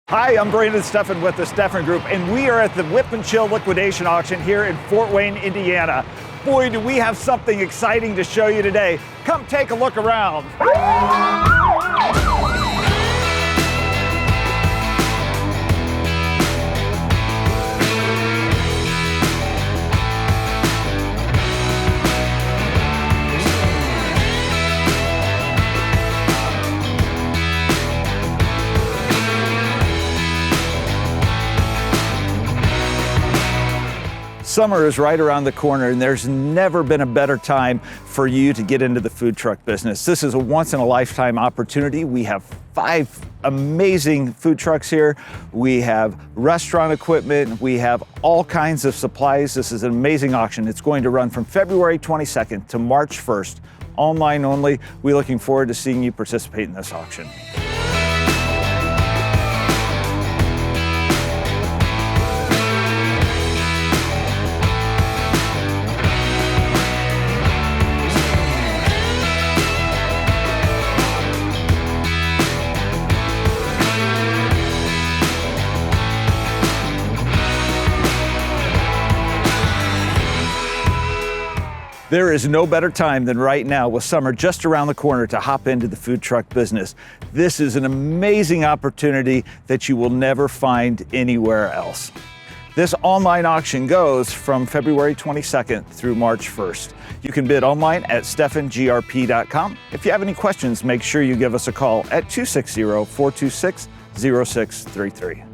Hi, I'm Brandon Steffen with the Steffen Group, and we are at the Whip and Chill Liquidation Auction here in Fort Wayne, Indiana. Boy, do we have something exciting to show you today. Come take a look around. Summer is right around the corner, and there's never been a better time for you to get into the food truck business. This is a once-in-a-lifetime opportunity. We have 5 amazing food trucks here. We have restaurant equipment. We have all kinds of supplies. This is an amazing auction. It's going to run from February 22nd to March 1st, online only. We're looking forward to seeing you participate in this auction. There is no better time than right now, with summer just around the corner, to hop into the food truck business. This is an amazing opportunity that you will never find anywhere else. This online auction goes from February 22nd through March 1st. You can bid online at steffengrp.com. If you have any questions, make sure you give us a call at 260-426-0633.